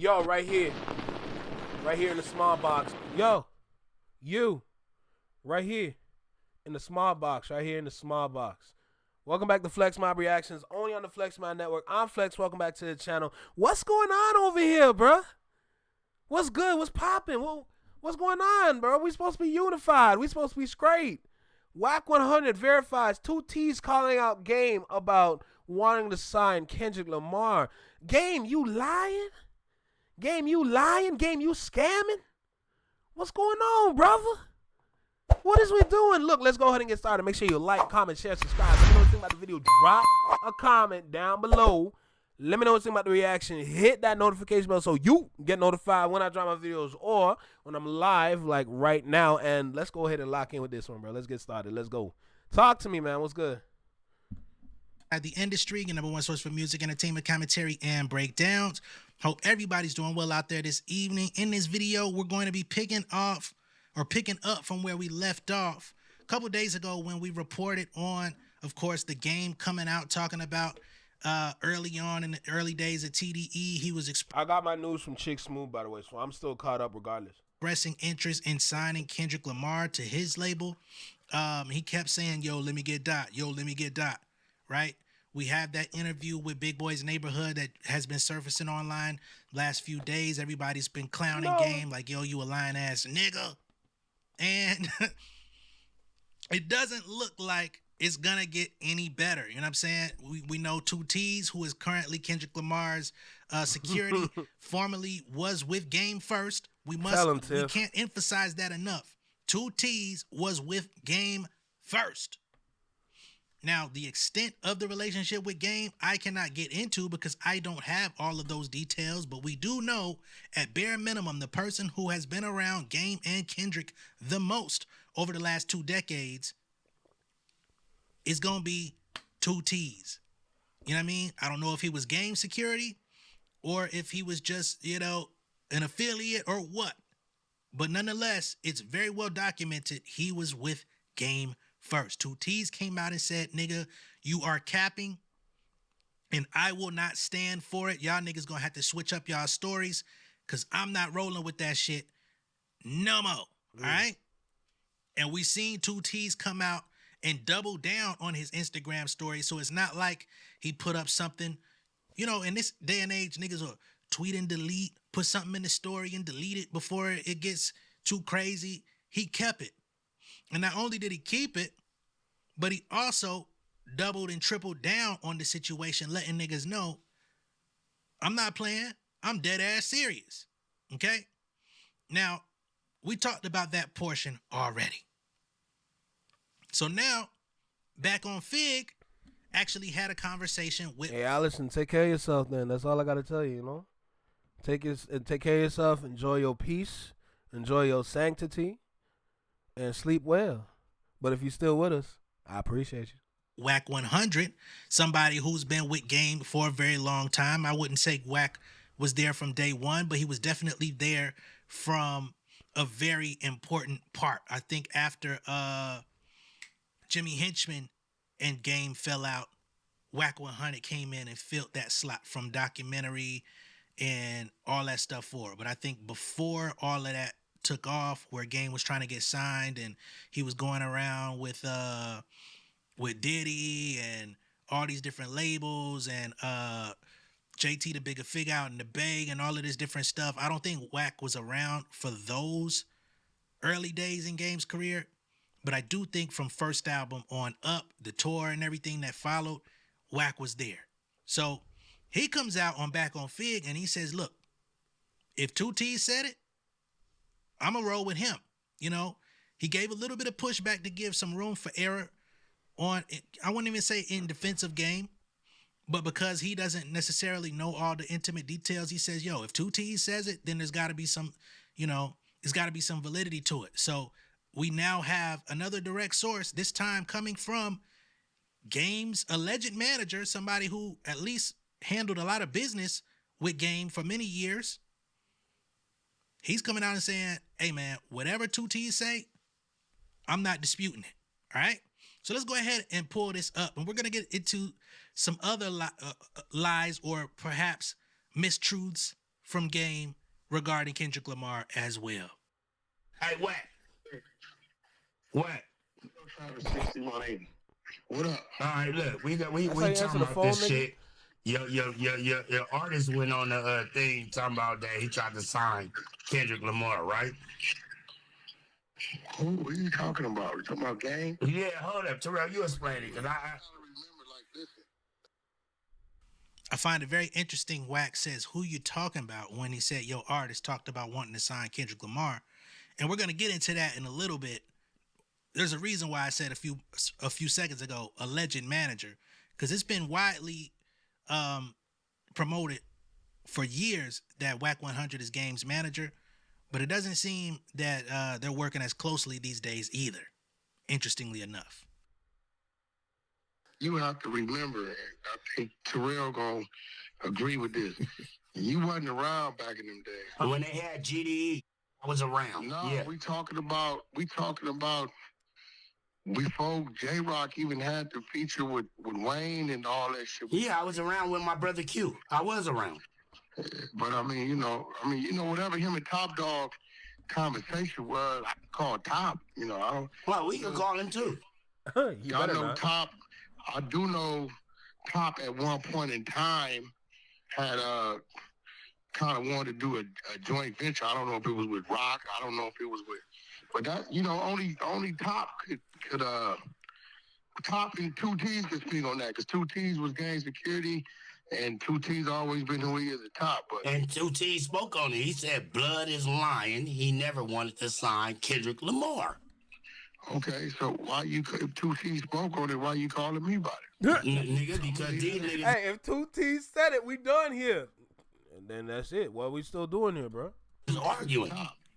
Yo, right here in the small box. Yo, you, right here in the small box, right here in the small box. Welcome back to Flex Mob Reactions, only on the Flex Mob Network. I'm Flex. Welcome back to the channel. What's going on over here, bruh? What's good? What's popping? What's going on, bro? We supposed to be unified. We supposed to be straight. Wack 100 verifies 2 T's calling out Game about wanting to sign Kendrick Lamar. Game, you lying? Game, you lying? Game, you scamming? What's going on, brother? What is we doing? Look, let's go ahead and get started. Make sure you like, comment, share, subscribe. Let me know what you think about the video. Drop a comment down below. Let me know what you think about the reaction. Hit that notification bell so you get notified when I drop my videos or when I'm live, like right now. And let's go ahead and lock in with this one, bro. Let's get started. Let's go. Talk to me, man. What's good? At the industry, your #1 source for music, entertainment, commentary, and breakdowns. Hope everybody's doing well out there this evening. In this video, we're going to be picking up from where we left off a couple days ago when we reported on, of course, the Game coming out talking about early on in the early days of TDE. He was I got my news from Chick Smooth, by the way, so I'm still caught up regardless. Expressing interest in signing Kendrick Lamar to his label. He kept saying, yo, let me get dot. Yo, let me get dot. Right? We have that interview with Big Boy's Neighborhood that has been surfacing online last few days. Everybody's been clowning Game like, yo, you a lying ass nigga. And it doesn't look like it's gonna get any better. You know what I'm saying? We know 2 T's, who is currently Kendrick Lamar's security, formerly was with Game first. We can't emphasize that enough. 2 T's was with Game first. Now, the extent of the relationship with Game, I cannot get into because I don't have all of those details, but we do know, at bare minimum, the person who has been around Game and Kendrick the most over the last 2 decades is going to be 2 T's. You know what I mean? I don't know if he was Game security or if he was just, you know, an affiliate or what. But nonetheless, it's very well documented he was with Game first. 2 T's came out and said, nigga, you are capping and I will not stand for it. Y'all niggas gonna have to switch up y'all stories because I'm not rolling with that shit no more. All right? And we seen 2 T's come out and double down on his Instagram story. So it's not like he put up something, you know, in this day and age, niggas will tweet and delete, put something in the story and delete it before it gets too crazy. He kept it. And not only did he keep it, but he also doubled and tripled down on the situation, letting niggas know, I'm not playing. I'm dead ass serious. Okay? Now, we talked about that portion already. So now, back on Fig, actually had a conversation with... Hey, Allison, take care of yourself then. That's all I got to tell you, you know? Take care of yourself. Enjoy your peace. Enjoy your sanctity. And sleep well. But if you're still with us, I appreciate you. Wack 100, somebody who's been with Game for a very long time. I wouldn't say Wack was there from day one, but he was definitely there from a very important part. I think after Jimmy Henchman and Game fell out, Wack 100 came in and filled that slot from documentary and all that stuff for. But I think before all of that took off, where Game was trying to get signed and he was going around with Diddy and all these different labels and JT the Bigger Fig out in the Bay and all of this different stuff. I don't think Wack was around for those early days in Game's career, but I do think from first album on up, the tour and everything that followed, Wack was there. So he comes out on Back on Fig and he says, look, if 2 T's said it, I'm going to roll with him. You know, he gave a little bit of pushback to give some room for error on, I wouldn't even say in defense of Game, but because he doesn't necessarily know all the intimate details, he says, yo, if 2 T's says it, then there's got to be some, you know, there's got to be some validity to it. So we now have another direct source, this time coming from Game's alleged manager, somebody who at least handled a lot of business with Game for many years. He's coming out and saying, hey, man, whatever 2 T's say, I'm not disputing it. All right? So let's go ahead and pull this up. And we're going to get into some other lies or perhaps mistruths from Game regarding Kendrick Lamar as well. Hey, Wack. What? 6180. What up? All right, look, we That's how you talking answer the about phone, this nigga? shit. Your artist went on the thing talking about that he tried to sign Kendrick Lamar, right? Who? What are you talking about? You talking about Game? Yeah, hold up, Terrell, you explain it, cause I remember like this. I find it very interesting. Wack says, "Who you talking about?" when he said your artist talked about wanting to sign Kendrick Lamar, and we're gonna get into that in a little bit. There's a reason why I said a few seconds ago, alleged manager, because it's been widely promoted for years that Wack 100 is Game's manager, but it doesn't seem that they're working as closely these days either, interestingly enough. You have to remember, I think Terrell gonna agree with this. You wasn't around back in them days. When they had GDE, I was around. No, yeah. we talking about before J-Rock even had the feature with Wayne and all that shit. Yeah, I was around with my brother Q. I was around. But I mean, whatever him and Top Dog conversation was, I call Top. I don't. Well, we can call him too. You better know not. Top. I do know Top at one point in time had kind of wanted to do a joint venture. I don't know if it was with Rock. I don't know if it was with, but that only Top could Top and 2T's could speak on that because 2T's was gang security. And 2T's always been who he is at Top. But and 2T spoke on it. He said, "Blood is lying." He never wanted to sign Kendrick Lamar. Okay, so why if 2T spoke on it, why you calling me about it? Nigga, because these niggas... Hey, if 2T said it, we done here. And then that's it. What we still doing here, bro? Just arguing.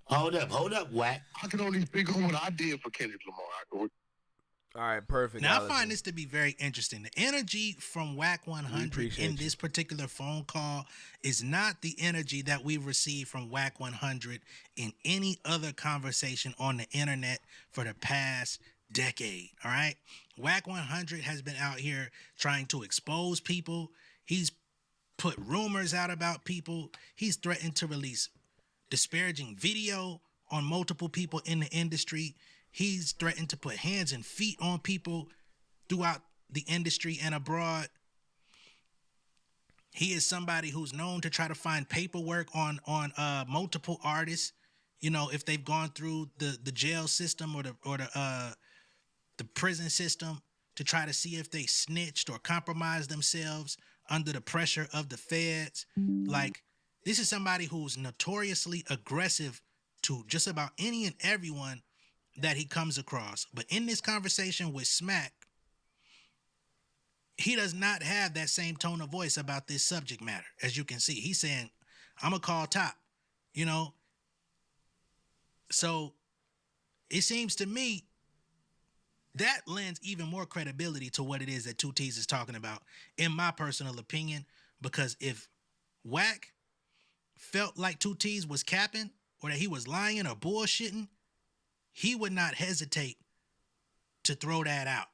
Hold up, Wack. I can only speak on what I did for Kendrick Lamar. All right, perfect. Now, I find this to be very interesting. The energy from Wack 100 in this particular phone call is not the energy that we've received from Wack 100 in any other conversation on the internet for the past decade, all right? Wack 100 has been out here trying to expose people. He's put rumors out about people. He's threatened to release disparaging video on multiple people in the industry. He's threatened to put hands and feet on people throughout the industry and abroad. He is somebody who's known to try to find paperwork on multiple artists, if they've gone through the jail system or the prison system to try to see if they snitched or compromised themselves under the pressure of the feds. Like, this is somebody who's notoriously aggressive to just about any and everyone that he comes across. But in this conversation with Smack, he does not have that same tone of voice about this subject matter. As you can see, he's saying, I'm going to call Top, So it seems to me that lends even more credibility to what it is that 2T's is talking about, in my personal opinion, because if Wack felt like 2T's was capping or that he was lying or bullshitting, he would not hesitate to throw that out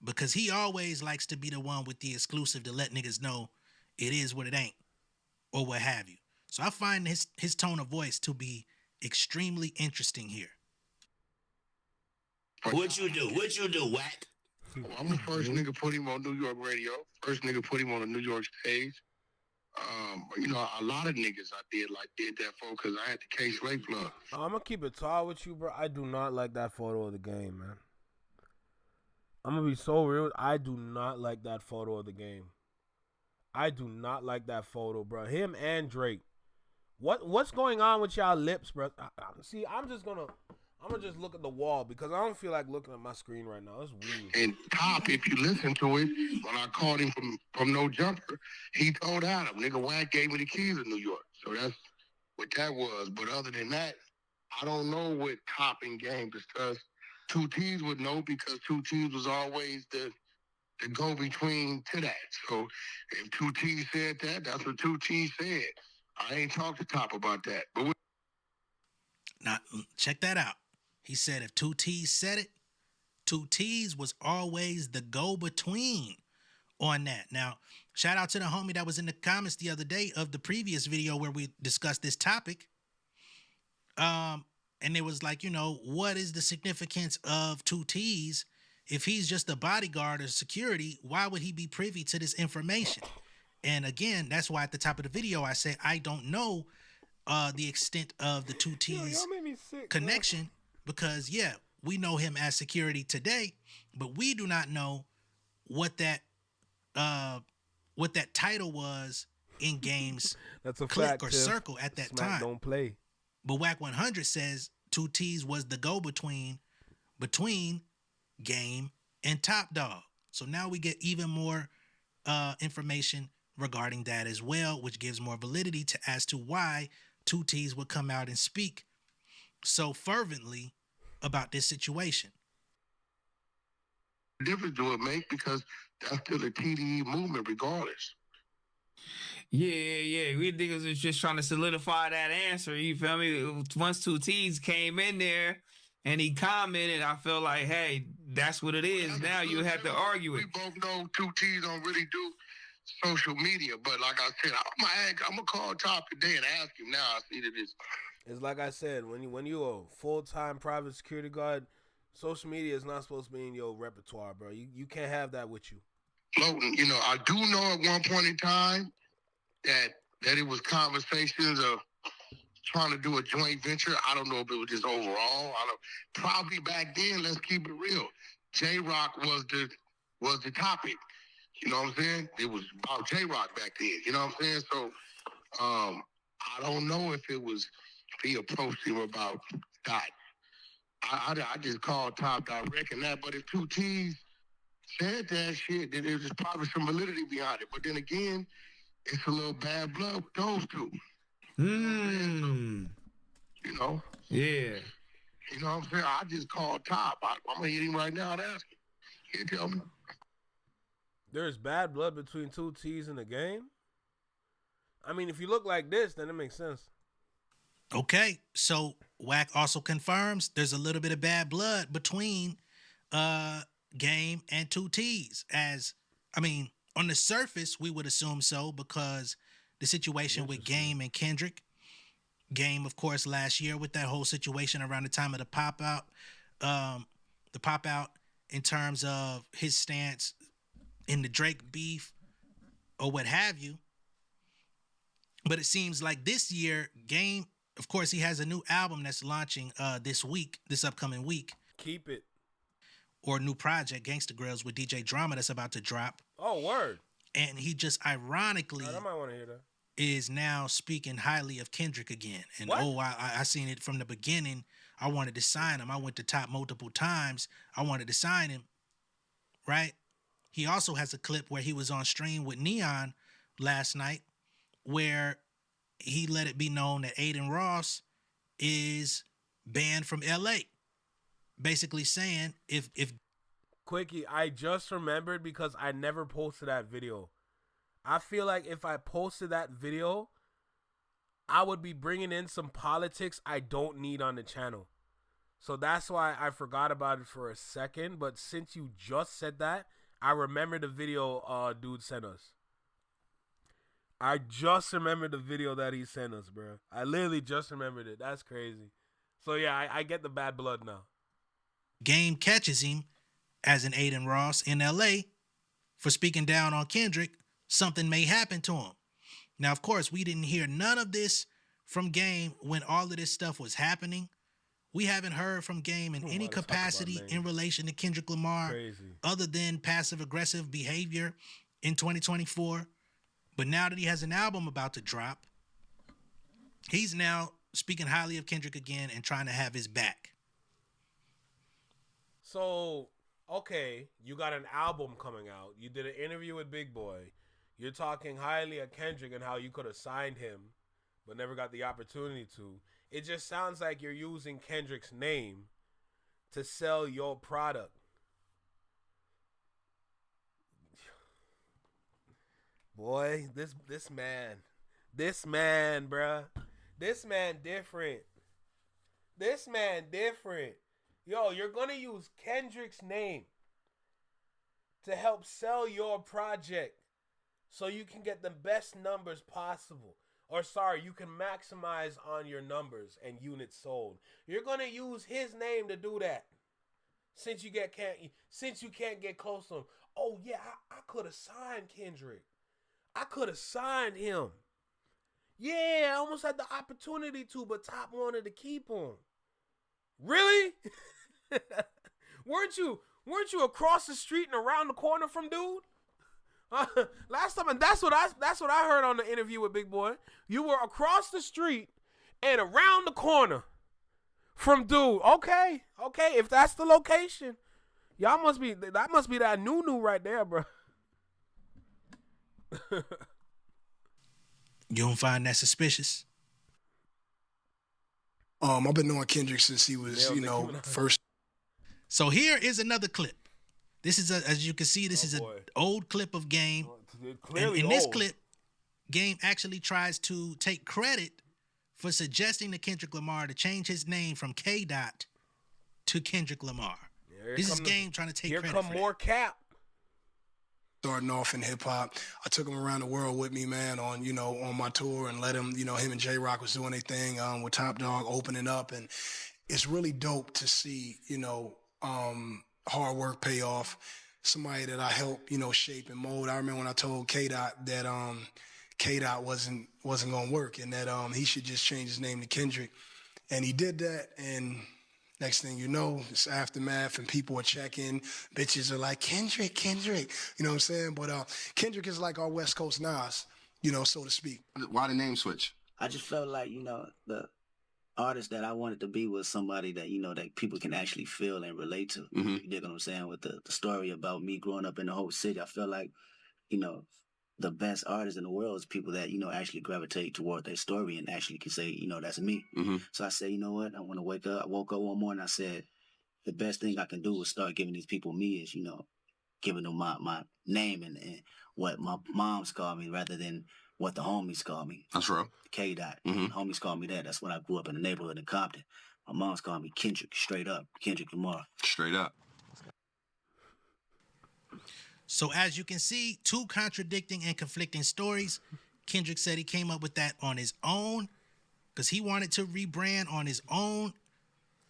because he always likes to be the one with the exclusive to let niggas know it is what it ain't or what have you. So I find his tone of voice to be extremely interesting here. What you do, Wack? I'm the first nigga put him on New York radio. First nigga put him on a New York stage. A lot of niggas I did that for because I had the case rape flood. I'm gonna keep it tall with you, bro. I do not like that photo of the game, man. I'm gonna be so real. I do not like that photo of the game. I do not like that photo, bro. Him and Drake. What's going on with y'all lips, bro? See, I'm gonna just look at the wall because I don't feel like looking at my screen right now. It's weird. And Top, if you listen to it, when I called him from No Jumper, he told Adam, nigga, Wack gave me the keys to New York. So that's what that was. But other than that, I don't know what Top and Game discussed. 2T's would know because 2T's was always the go-between to that. So if 2T said that, that's what 2T said. I ain't talked to Top about that. But now, check that out. He said if 2T's said it, 2T's was always the go-between on that. Now, shout out to the homie that was in the comments the other day of the previous video where we discussed this topic. And it was like, what is the significance of 2T's? If he's just a bodyguard or security, why would he be privy to this information? And again, that's why at the top of the video, I said, I don't know the extent of the 2T's connection, because we know him as security today, but we do not know what that title was in Game's That's a clique fact, or Tiff. circle at that Smack time. Don't play. But Wack 100 says 2T's was the go-between between Game and Top Dawg. So now we get even more information regarding that as well, which gives more validity as to why 2T's would come out and speak so fervently about this situation. Difference do it make, because that's still the TDE movement regardless. Yeah. We niggas was just trying to solidify that answer. You feel me? Once 2T's came in there and he commented, I feel like, hey, that's what it is. Now you have to argue it. We both know 2T's don't really do social media, but like I said, I'm gonna call Top today and ask him now. I see that It's like I said, when you a full-time private security guard, social media is not supposed to be in your repertoire, bro. You can't have that with you. floating. I do know at one point in time that it was conversations of trying to do a joint venture. I don't know if it was just overall. Probably back then, let's keep it real, J-Rock was the topic. You know what I'm saying? It was about J-Rock back then. You know what I'm saying? So I don't know if he approached him about that. I just called Top direct and that, but if 2T's said that shit, then there's probably some validity behind it. But then again, it's a little bad blood with those two. Yeah. You know what I'm saying? I just called Top. I'm gonna hit him right now and ask him. He'll tell me. There's bad blood between 2T's in the game? I mean, if you look like this, then it makes sense. Okay, so Wack also confirms there's a little bit of bad blood between Game and 2T's. On the surface, we would assume so, because the situation with Game and Kendrick. Game, of course, last year with that whole situation around the time of the pop out in terms of his stance in the Drake beef or what have you. But it seems like this year, Game, of course, he has a new album that's launching this upcoming week. Keep it. Or new project, Gangsta Grills with DJ Drama, that's about to drop. Oh, word. And he just ironically I might want to hear that. Is now speaking highly of Kendrick again. And what? I seen it from the beginning. I wanted to sign him. I went to Top multiple times. I wanted to sign him. Right? He also has a clip where he was on stream with Neon last night where he let it be known that Aiden Ross is banned from LA. Basically saying if Quickie, I just remembered because I never posted that video. I feel like if I posted that video, I would be bringing in some politics I don't need on the channel. So that's why I forgot about it for a second. But since you just said that, I remember the video dude sent us. I just remembered the video that he sent us, bro. I literally just remembered it. That's crazy. So yeah, I get the bad blood now. Game catches him as an Aiden Ross in LA for speaking down on Kendrick. Something may happen to him. Now, of course, we didn't hear none of this from Game when all of this stuff was happening. We haven't heard from Game in any capacity in relation to Kendrick Lamar, other than passive-aggressive behavior in 2024. But now that he has an album about to drop, he's now speaking highly of Kendrick again and trying to have his back. So, okay, you got an album coming out. You did an interview with Big Boy. You're talking highly of Kendrick and how you could have signed him, but never got the opportunity to. It just sounds like you're using Kendrick's name to sell your product. Boy, this man, bruh. This man different. This man different. Yo, you're gonna use Kendrick's name to help sell your project so you can get the best numbers possible. Or sorry, you can maximize on your numbers and units sold. You're gonna use his name to do that. Since you can't get close to him. Oh yeah, I could have signed Kendrick. I could have signed him. Yeah, I almost had the opportunity to, but Top wanted to keep him. Really? Weren't you across the street and around the corner from dude? Last time, and that's what I heard on the interview with Big Boy. You were across the street and around the corner from dude. Okay. If that's the location, that must be that new right there, bro. You don't find that suspicious? I've been knowing Kendrick since he was, first. So here is another clip. This is as you can see, this is an old clip of Game. And in this clip, Game actually tries to take credit for suggesting to Kendrick Lamar to change his name from K. Dot to Kendrick Lamar. This is Game trying to take credit. Here come more cap. Starting off in hip hop, I took him around the world with me, man, on my tour, and let him, him and J Rock was doing their thing with Top Dawg opening up, and it's really dope to see, hard work pay off. Somebody that I helped, shape and mold. I remember when I told K. Dot that K. Dot wasn't gonna work, and that he should just change his name to Kendrick, and he did that, and next thing you know, it's aftermath and people are checking. Bitches are like, Kendrick. You know what I'm saying? But Kendrick is like our West Coast Nas, so to speak. Why the name switch? I just felt like, the artist that I wanted to be was somebody that, that people can actually feel and relate to. Mm-hmm. You dig what I'm saying? With the story about me growing up in the whole city, I feel like, the best artists in the world is people that, actually gravitate toward their story and actually can say, that's me. Mm-hmm. So I said, you know what? I want to wake up. I woke up one morning, I said, the best thing I can do is start giving these people me is, giving them my name and what my moms call me rather than what the homies call me. That's right. K. Dot. Mm-hmm. Homies call me that. That's when I grew up in the neighborhood in Compton. My mom's called me Kendrick, straight up. Kendrick Lamar. Straight up. So as you can see, two contradicting and conflicting stories. Kendrick said he came up with that on his own because he wanted to rebrand on his own,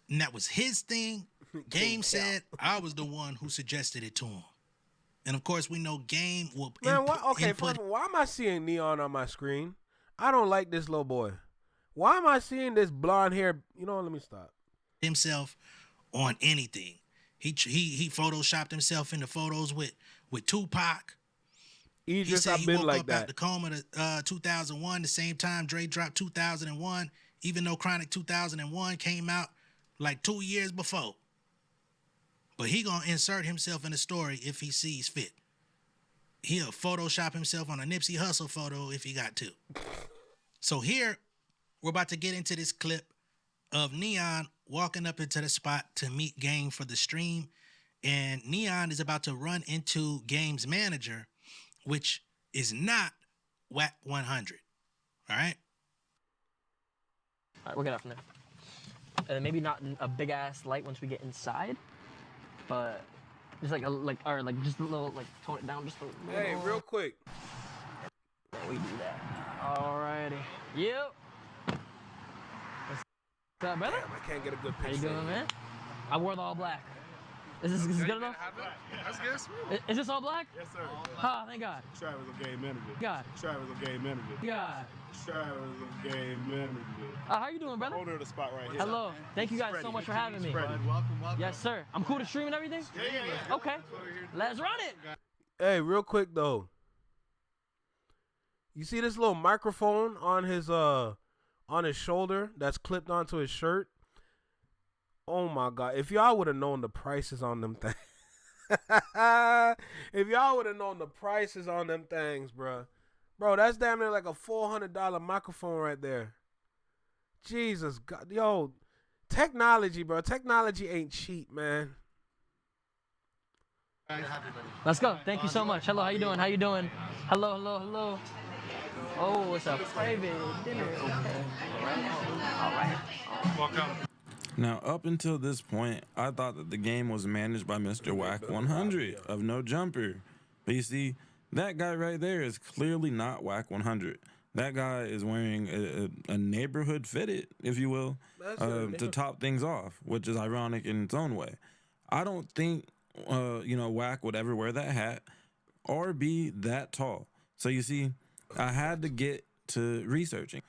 and that was his thing. Game said I was the one who suggested it to him. And of course, we know Game will why am I seeing Neon on my screen? I don't like this little boy. Why am I seeing this blonde hair? Let me stop. Himself on anything. He photoshopped himself into photos with Tupac. He said he woke up out the coma to 2001, the same time Dre dropped 2001, even though Chronic 2001 came out like 2 years before. But he gonna insert himself in the story if he sees fit. He'll Photoshop himself on a Nipsey Hussle photo if he got to. So here, we're about to get into this clip of Neon walking up into the spot to meet Game for the stream. And Neon is about to run into Game's manager, which is not Wack 100. All right? All right, we're good from there. And then maybe not a big ass light once we get inside, but just just a little, tone it down just a little. Hey, real quick. Yeah, we do that. Alrighty. Yep. What's up, brother? Damn, I can't get a good picture. How you doing, man? I wore the all black. Is this good enough? That's good, smooth. Is this all black? Yes, sir. Ah, thank God. Travis a game manager. God. Travis a game manager. God. Travis a game manager. How you doing, brother? Owner of the spot right here. Hello. Thank you guys so much for having me. Welcome. Yes, sir. I'm cool to stream and everything? Yeah. Okay. Let's run it. Hey, real quick though. You see this little microphone on his shoulder that's clipped onto his shirt? Oh my God. If y'all would have known the prices on them things. If y'all would have known the prices on them things, bro. Bro, that's damn near like a $400 microphone right there. Jesus God. Yo, technology, bro. Technology ain't cheap, man. Let's go. Thank you so much. Hello, how you doing? How you doing? Hello. Oh, it's a private dinner. Okay. All right. Welcome. Now, up until this point, I thought that the game was managed by Mr. Wack 100 of No Jumper. But you see, that guy right there is clearly not Wack 100. That guy is wearing a neighborhood fitted, if you will, to top things off, which is ironic in its own way. I don't think, Wack would ever wear that hat or be that tall. So you see, I had to get to researching.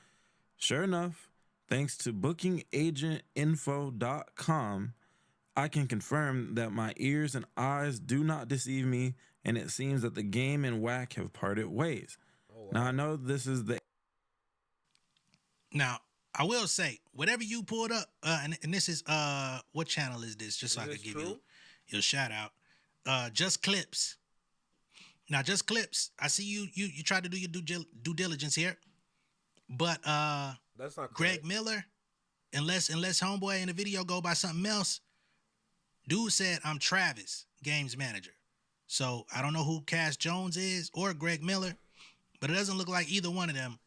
Sure enough, thanks to bookingagentinfo.com, I can confirm that my ears and eyes do not deceive me, and it seems that the game and Wack have parted ways. Now, I know this is the... Now, I will say, whatever you pulled up, and this is, what channel is this? Just so I could give you a shout out. Just Clips. Now, Just Clips, I see you tried to do your due diligence here, but that's not Greg Miller, unless homeboy in the video go by something else, dude said, I'm Travis, games manager. So I don't know who Cass Jones is or Greg Miller, but it doesn't look like either one of them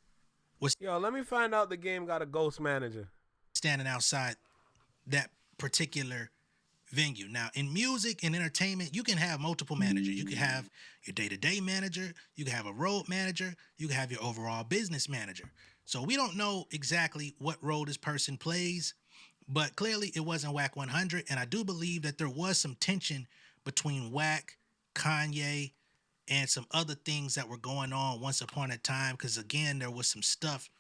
was. Yo, let me find out the game got a ghost manager standing outside that particular venue. Now, in music and entertainment, you can have multiple managers. You can have your day-to-day manager, you can have a road manager, you can have your overall business manager. So we don't know exactly what role this person plays, but clearly it wasn't Wack 100, and I do believe that there was some tension between Wack, Kanye, and some other things that were going on once upon a time, because again, there was some stuff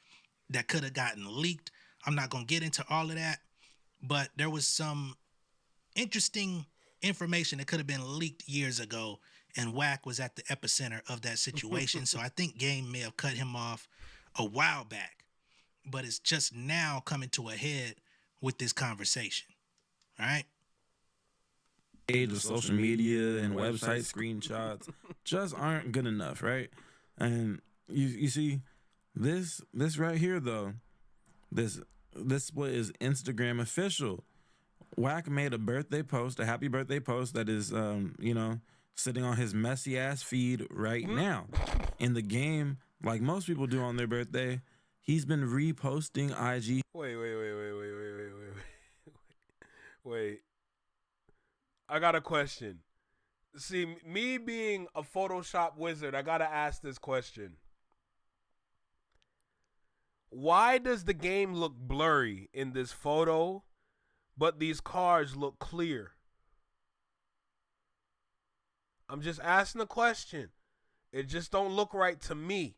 that could have gotten leaked. I'm not going to get into all of that, but there was some interesting information that could have been leaked years ago, and Wack was at the epicenter of that situation. So I think Game may have cut him off a while back, but it's just now coming to a head with this conversation. All right. Age of social media and website screenshots just aren't good enough, right? And you see, this right here though, this split is Instagram official. Wack made a birthday post, a happy birthday post that is, sitting on his messy ass feed right now. In the game, like most people do on their birthday, he's been reposting IG. Wait. I got a question. See, me being a Photoshop wizard, I gotta ask this question. Why does the game look blurry in this photo, but these cars look clear? I'm just asking a question. It just don't look right to me.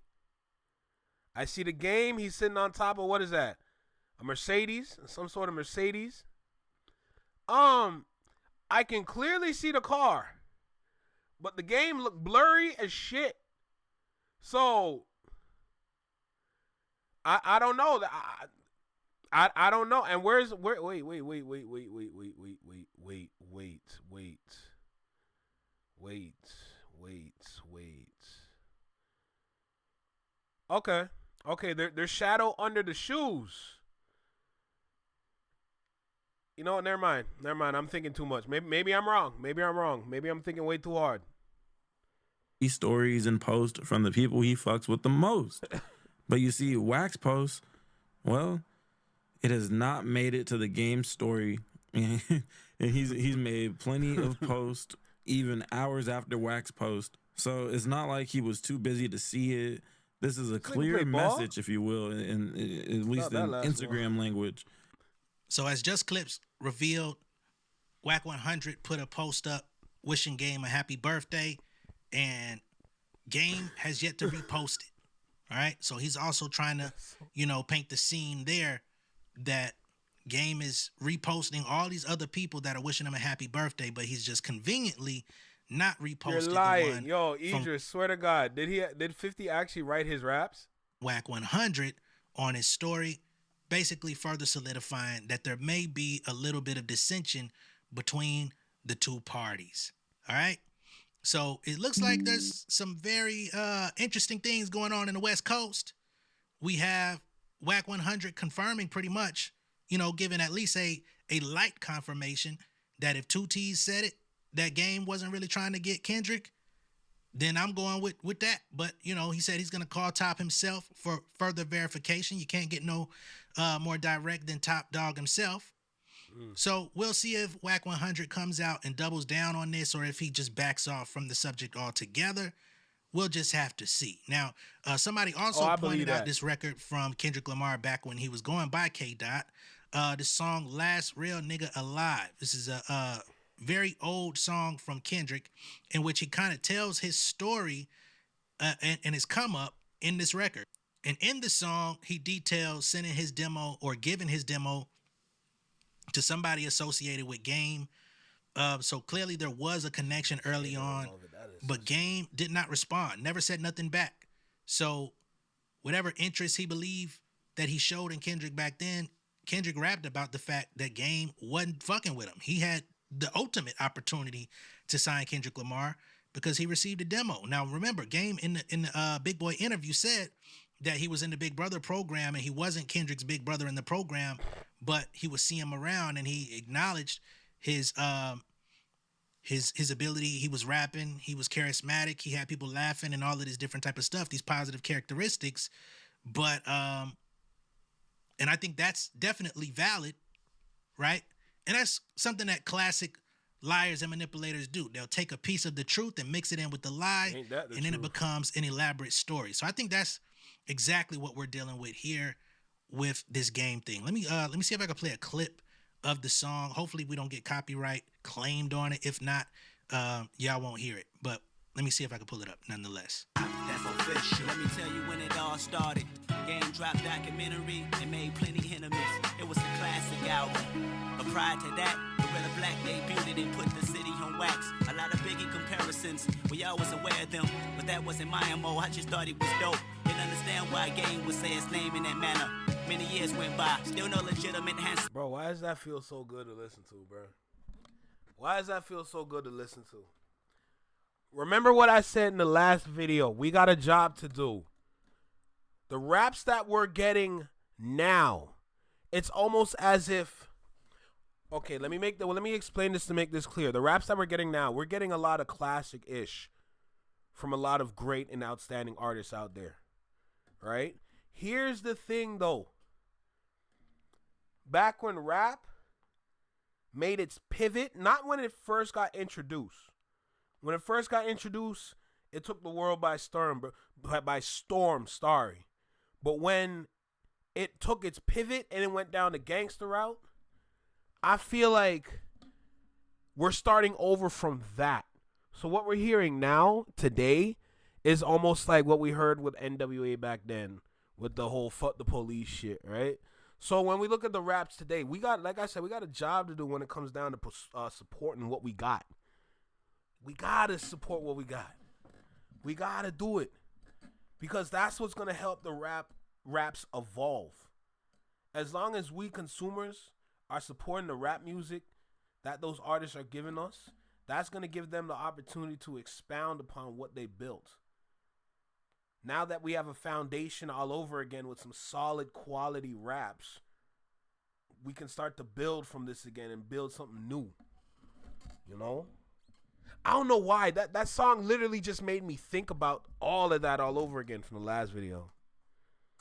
I see the game, he's sitting on top of, what is that? A Mercedes? Some sort of Mercedes? I can clearly see the car, but the game looked blurry as shit. So I don't know. I don't know. And wait. Okay. There's shadow under the shoes. You know what? Never mind. I'm thinking too much. Maybe I'm wrong. Maybe I'm thinking way too hard. These stories and posts from the people he fucks with the most. But you see, Wack's post, well, it has not made it to the game story. And he's made plenty of posts even hours after Wack's post. So it's not like he was too busy to see it. This is a clear message, if you will, in at least in Instagram language. So as Just Clips revealed, Wack 100 put a post up wishing Game a happy birthday, and Game has yet to repost it. All right. So he's also trying to, paint the scene there that Game is reposting all these other people that are wishing him a happy birthday, but he's just conveniently not reposted. You're lying. Yo, Idris, swear to God, did 50 actually write his raps? Wack 100 on his story, basically further solidifying that there may be a little bit of dissension between the two parties. All right. So it looks like there's some very interesting things going on in the West Coast. We have Wack 100 confirming pretty much, giving at least a light confirmation that if 2T's said it, that Game wasn't really trying to get Kendrick, then I'm going with that. But, he said he's going to call Top himself for further verification. You can't get no more direct than Top Dawg himself. So we'll see if Wack 100 comes out and doubles down on this, or if he just backs off from the subject altogether. We'll just have to see. Now, somebody also I pointed believe out that. this record from Kendrick Lamar back when he was going by K. Dot. The song "Last Real Nigga Alive." This is a very old song from Kendrick, in which he kind of tells his story and his come up in this record. And in the song, he details sending his demo or giving his demo to somebody associated with Game. So clearly there was a connection early on, but Game did not respond, never said nothing back. So whatever interest he believed that he showed in Kendrick back then, Kendrick rapped about the fact that Game wasn't fucking with him. He had the ultimate opportunity to sign Kendrick Lamar because he received a demo. Now remember, Game in the Big Boy interview said that he was in the Big Brother program and he wasn't Kendrick's big brother in the program, but he would see him around and he acknowledged his ability. He was rapping, he was charismatic, he had people laughing and all of this different type of stuff, these positive characteristics. But and I think that's definitely valid, right? And that's something that classic liars and manipulators do. They'll take a piece of the truth and mix it in with the lie, and then it becomes an elaborate story. So I think that's exactly what we're dealing with here with this Game thing. Let me see if I can play a clip of the song. Hopefully we don't get copyright claimed on it. If not, y'all won't hear it. But let me see if I can pull it up nonetheless. That's official. Let me tell you when it all started. Game dropped documentary and made plenty enemies. It was a classic album. But prior to that, Gorilla Black debuted and put the city on wax. A lot of Biggie comparisons, we all was aware of them. But that wasn't my MO, I just thought it was dope. Didn't understand why Game would say his name in that manner. Many years went by, still no legitimate hands. Bro, why does that feel so good to listen to, bro? Why does that feel so good to listen to? Remember what I said in the last video. We got a job to do. The raps that we're getting now, it's almost as if, okay, let me explain this to make this clear. The raps that we're getting now, we're getting a lot of classic-ish from a lot of great and outstanding artists out there, right? Here's the thing, though. Back when rap made its pivot, not when it first got introduced. When it first got introduced, it took the world by storm, sorry. But when it took its pivot and it went down the gangster route, I feel like we're starting over from that. So what we're hearing now, today, is almost like what we heard with NWA back then, with the whole fuck the police shit, right? So when we look at the raps today, we got, like I said, we got a job to do when it comes down to supporting what we got. We got to support what we got. We got to do it. Because that's what's going to help the raps evolve. As long as we consumers are supporting the rap music that those artists are giving us, that's going to give them the opportunity to expound upon what they built. Now that we have a foundation all over again with some solid quality raps, we can start to build from this again and build something new. You know? I don't know why. That song literally just made me think about all of that all over again from the last video.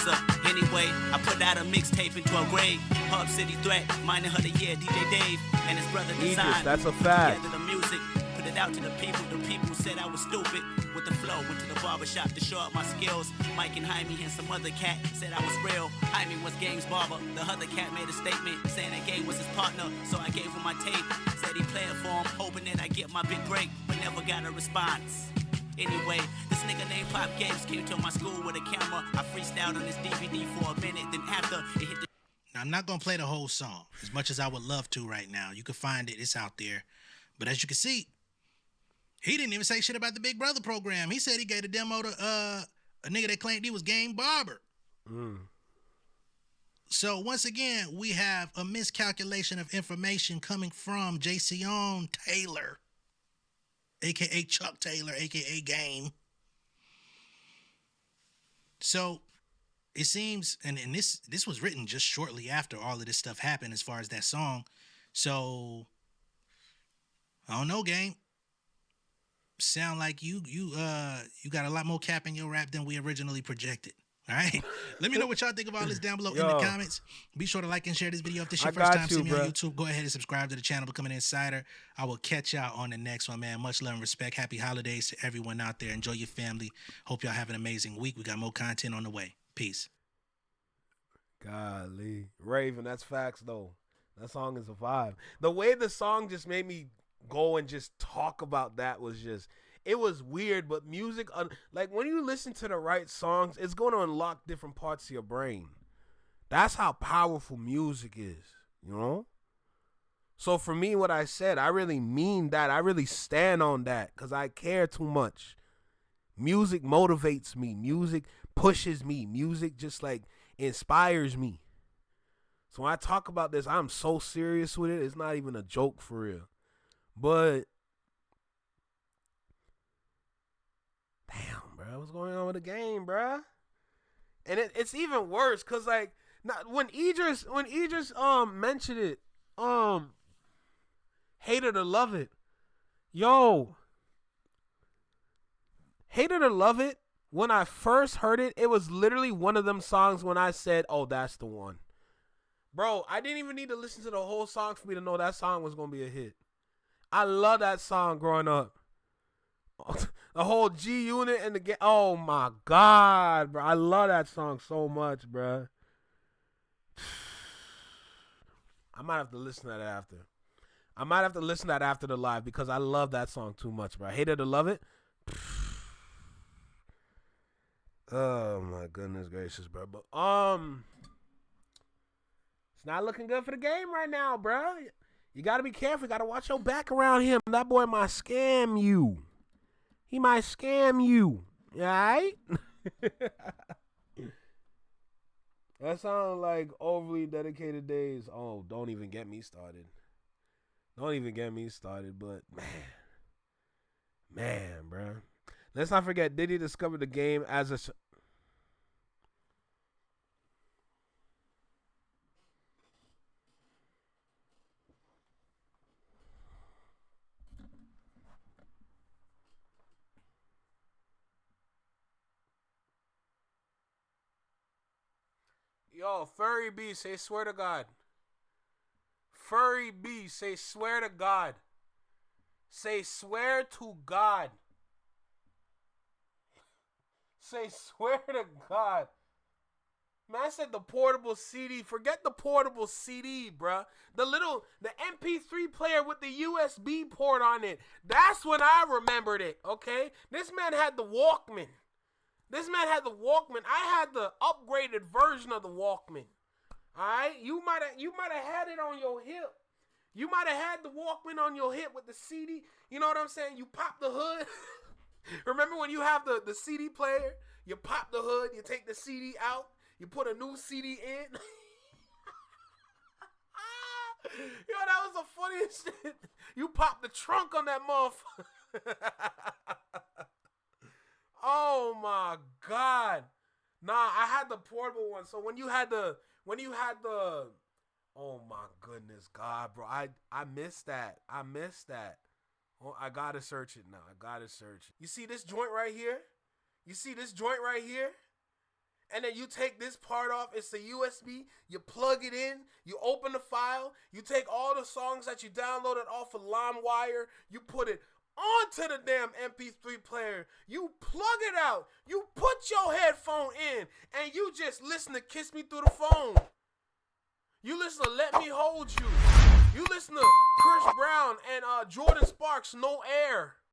So anyway, I put out a mixtape into a grave. Hub City Threat, minding her the year, DJ Dave and his brother Design. That's a fact. Together the music, put it out to the people. The people said I was stupid with the flow. Went to the barbershop to show up my skills. Mike and Jaime and some other cat said I was real. Jaime was Game's barber. The other cat made a statement saying that Game was his partner. So I gave him my tape. Said he played for him, hoping that I get my big break, but never got a response. Anyway, this nigga named Pop Games came to my school with a camera. I freestyled on this DVD for a minute, then after it hit the... Now, I'm not going to play the whole song as much as I would love to right now. You can find it. It's out there. But as you can see, he didn't even say shit about the Big Brother program. He said he gave a demo to a nigga that claimed he was Game Barber. So once again, we have a miscalculation of information coming from Jason Taylor, a.k.a. Chuck Taylor, a.k.a. Game. So it seems, and this was written just shortly after all of this stuff happened as far as that song. So I don't know, Game. Sound like you got a lot more cap in your rap than we originally projected. All right. Let me know what y'all think of all this down below in Yo. the comments. Be sure to like and share this video. If this is I your first got time you, seeing me on bruh. YouTube, go ahead and subscribe to the channel, become an insider. I will catch y'all on the next one, man. Much love and respect. Happy holidays to everyone out there. Enjoy your family. Hope y'all have an amazing week. We got more content on the way. Peace. Golly. Raven, that's facts, though. That song is a vibe. The way the song just made me go and just talk about that was just, it was weird, but music, like when you listen to the right songs, it's going to unlock different parts of your brain. That's how powerful music is, you know? So for me, what I said, I really mean that. I really stand on that because I care too much. Music motivates me. Music pushes me. Music just like inspires me. So when I talk about this, I'm so serious with it. It's not even a joke for real. But damn, bro, what's going on with the game, bro? And it's even worse because like when Idris mentioned it, hate it or love it, yo, hate it or love it. When I first heard it, it was literally one of them songs when I said, "Oh, that's the one." Bro, I didn't even need to listen to the whole song for me to know that song was gonna be a hit. I love that song growing up. The whole G Unit and the game. Oh my God, bro. I love that song so much, bro. I might have to listen to that after. I might have to listen to that after the live because I love that song too much, bro. I hate it or love it. Oh my goodness gracious, bro. But it's not looking good for the game right now, bro. You gotta be careful. You gotta watch your back around him. That boy might scam you. He might scam you. Alright? That sounds like overly dedicated days. Oh, don't even get me started. Don't even get me started. But man, bro. Let's not forget, Diddy discovered the game as a... Yo, Furry B, say swear to God. Furry B, say swear to God. Say swear to God. Say swear to God. Man, I said the portable CD. Forget the portable CD, bruh. The MP3 player with the USB port on it. That's when I remembered it, okay? This man had the Walkman. I had the upgraded version of the Walkman. Alright? You might have had it on your hip. You might have had the Walkman on your hip with the CD. You know what I'm saying? You pop the hood. Remember when you have the CD player? You pop the hood, you take the CD out, you put a new CD in. Yo, that was the funniest shit. You pop the trunk on that motherfucker. Oh my God. Nah, I had the portable one. So when you had the oh my goodness, God, bro. I missed that. Oh, I gotta search it now. You see this joint right here? And then you take this part off. It's the USB. You plug it in. You open the file. You take all the songs that you downloaded off of LimeWire. You put it onto the damn MP3 player. You plug it out. You put your headphone in. And you just listen to Kiss Me Through the Phone. You listen to Let Me Hold You. You listen to Chris Brown and Jordan Sparks, No Air.